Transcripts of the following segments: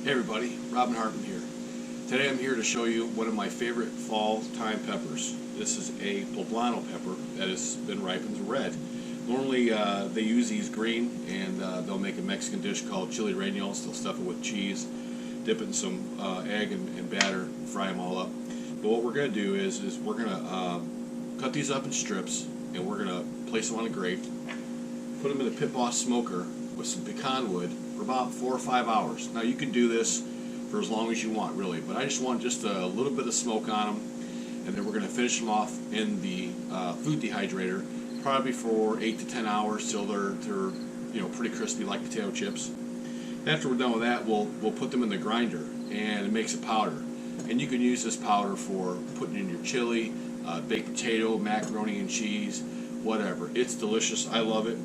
Hey everybody, Robin Hartman here. Today I'm here to show you one of my favorite fall time peppers. This is a Poblano pepper that has been ripened red. Normally they use these green and they'll make a Mexican dish called chili rellenos. They'll stuff it with cheese, dip it in some egg and batter, fry them all up. But what we're going to do is we're going to cut these up in strips and we're going to place them on a grate, put them in a Pitt smoker with some pecan wood for about 4 or 5 hours. Now you can do this for as long as you want, really, but I just want just a little bit of smoke on them, and then we're going to finish them off in the food dehydrator, probably for 8 to 10 hours till they're pretty crispy like potato chips. After we're done with that, we'll put them in the grinder, and it makes a powder. And you can use this powder for putting in your chili, baked potato, macaroni and cheese, whatever. It's delicious. I love it.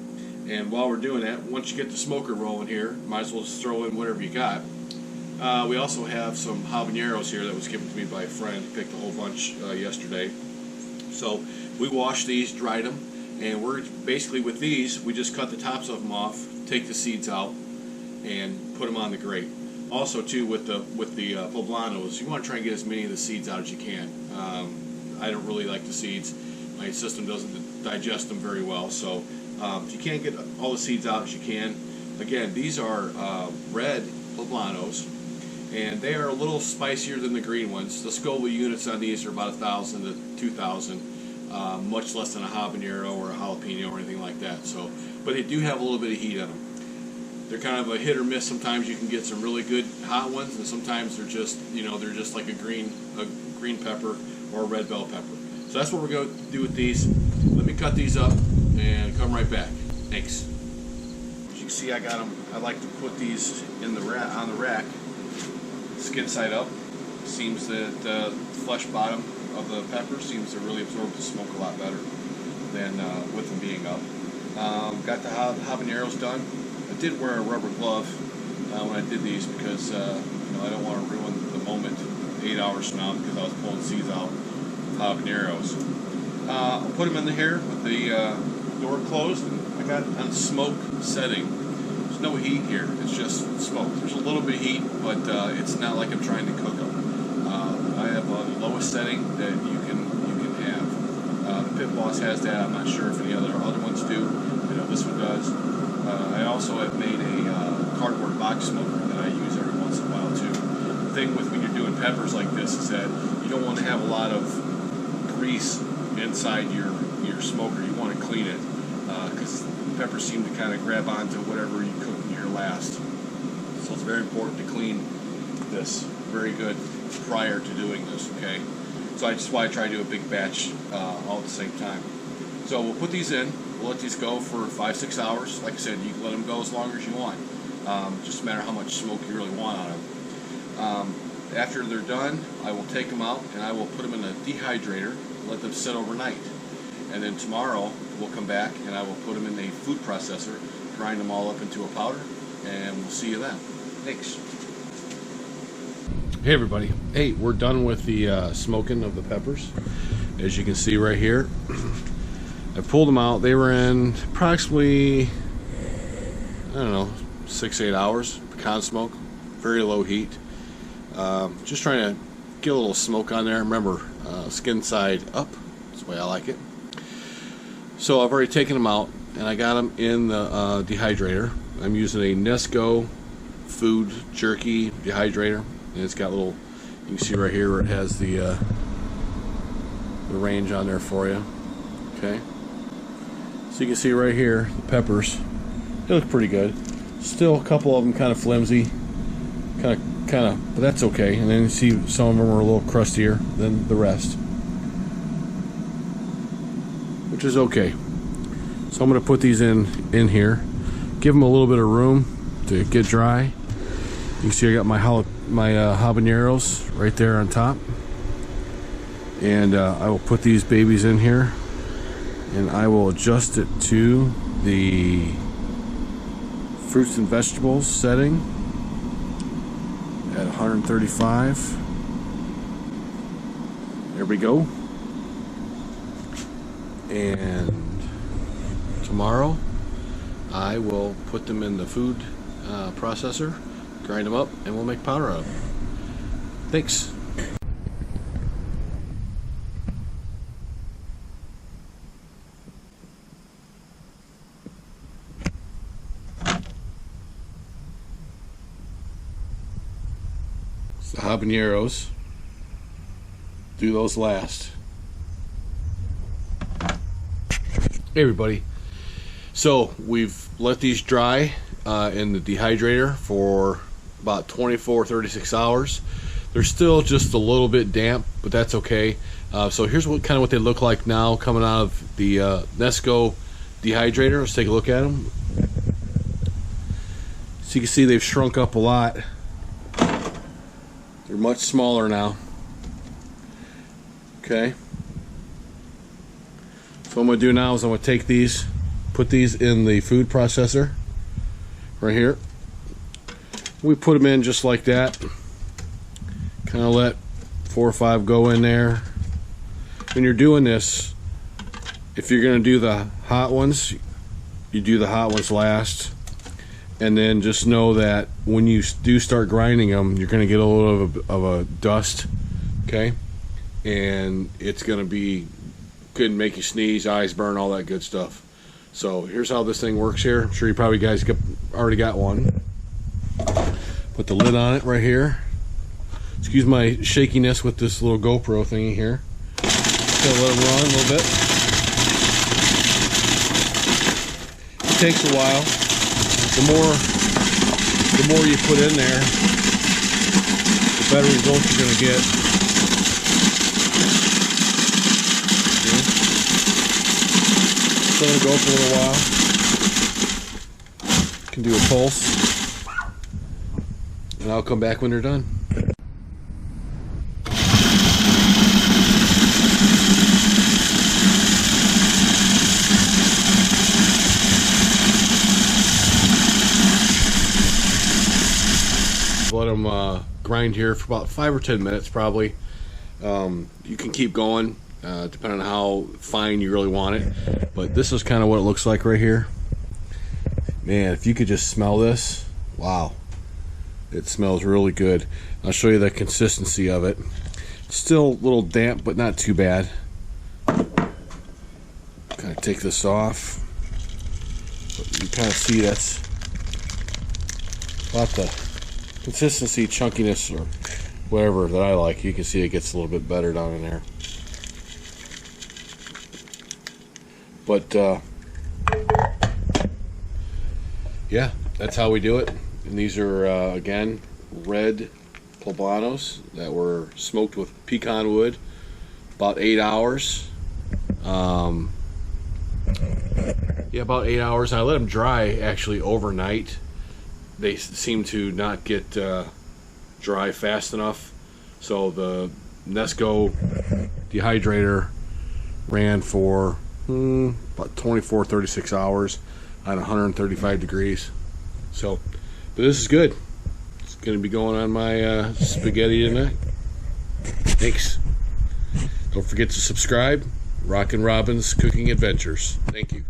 And while we're doing that, once you get the smoker rolling here, might as well just throw in whatever you got. We also have some habaneros here that was given to me by a friend. He picked a whole bunch yesterday. So we washed these, dried them, and we're basically with these, we just cut the tops of them off, take the seeds out, and put them on the grate. Also, too, with the Poblanos, you want to try and get as many of the seeds out as you can. I don't really like the seeds. My system doesn't digest them very well, so if you can't get all the seeds out as you can. Again, these are red Poblanos, and they are a little spicier than the green ones. The Scoville units on these are about 1,000 to 2,000, much less than a habanero or a jalapeno or anything like that. So, but they do have a little bit of heat on them. They're kind of a hit or miss. Sometimes you can get some really good hot ones, and sometimes they're just like a green pepper or a red bell pepper. So that's what we're going to do with these. Let me cut these up and come right back. Thanks. As you can see, I got them. I like to put these in the on the rack, skin side up. Seems that the flesh bottom of the pepper seems to really absorb the smoke a lot better than with them being up. Got the habaneros done. I did wear a rubber glove when I did these because I don't want to ruin the moment 8 hours from now because I was pulling seeds out of habaneros. I'll put them in here with the door closed, and I got it on smoke setting. There's no heat here, it's just smoke. There's a little bit of heat, but it's not like I'm trying to cook them. I have a lowest setting that you can have. The Pitt Boss has that. I'm not sure if any other ones do. I know this one does. I also have made a cardboard box smoker that I use every once in a while too. The thing with when you're doing peppers like this is that you don't want to have a lot of grease inside your smoker. You want to clean it because peppers seem to kind of grab onto whatever you cook in here last. So it's very important to clean this very good prior to doing this, okay? So that's why I try to do a big batch all at the same time. So we'll put these in. We'll let these go for 5-6 hours. Like I said, you can let them go as long as you want. Just a matter how much smoke you really want on them. After they're done, I will take them out and I will put them in a dehydrator, let them sit overnight. And then tomorrow we'll come back and I will put them in a food processor, grind them all up into a powder, and we'll see you then. Thanks. Hey everybody. Hey, we're done with the smoking of the peppers. As you can see right here, I pulled them out. They were in approximately, 6-8 hours. Pecan smoke, very low heat. Just trying to get a little smoke on there. Remember, skin side up. That's the way I like it. So I've already taken them out, and I got them in the dehydrator. I'm using a Nesco food jerky dehydrator, and it's got little. You can see right here where it has the range on there for you. Okay. So you can see right here the peppers. They look pretty good. Still a couple of them kind of flimsy, kind of, but that's okay. And then you see some of them are a little crustier than the rest, which is okay. So I'm going to put these in here, give them a little bit of room to get dry. You can see I got my habaneros right there on top, and I will put these babies in here, and I will adjust it to the fruits and vegetables setting at 135. There we go. And tomorrow I will put them in the food processor, grind them up, and we'll make powder out of them. Thanks. The habaneros, do those last. Hey everybody, so we've let these dry in the dehydrator for about 36 hours. They're still just a little bit damp, but that's okay. So here's what they look like now coming out of the Nesco dehydrator. Let's take a look at them. So you can see they've shrunk up a lot. They're much smaller now. Okay. So what I'm going to do now is I'm going to take these, put these in the food processor right here. We put them in just like that. Kind of let 4 or 5 go in there. When you're doing this, if you're going to do the hot ones, you do the hot ones last. And then just know that when you do start grinding them, you're going to get a little of a dust, okay? And it's going to be good and make you sneeze, eyes burn, all that good stuff. So here's how this thing works here. I'm sure you probably guys already got one. Put the lid on it right here. Excuse my shakiness with this little GoPro thingy here. Gonna let it run a little bit. It takes a while. The more you put in there, the better results you're going to get. So it'll go for a little while. You can do a pulse, and I'll come back when they're done. Let them grind here for about 5 or 10 minutes probably. You can keep going depending on how fine you really want it, but this is kind of what it looks like right here. Man, if you could just smell this, wow, it smells really good. I'll show you the consistency of it. Still a little damp, but not too bad. Kind of take this off, but you kind of see that's about the consistency, chunkiness, or whatever that I like. You can see it gets a little bit better down in there. But yeah, that's how we do it. And these are again red Poblanos that were smoked with pecan wood, about 8 hours. Yeah, about 8 hours. I let them dry actually overnight. They seem to not get dry fast enough, so the Nesco dehydrator ran for about 36 hours at 135 degrees. So, but this is good. It's going to be going on my spaghetti tonight. Thanks. Don't forget to subscribe. Rockin' Robin's Cooking Adventures. Thank you.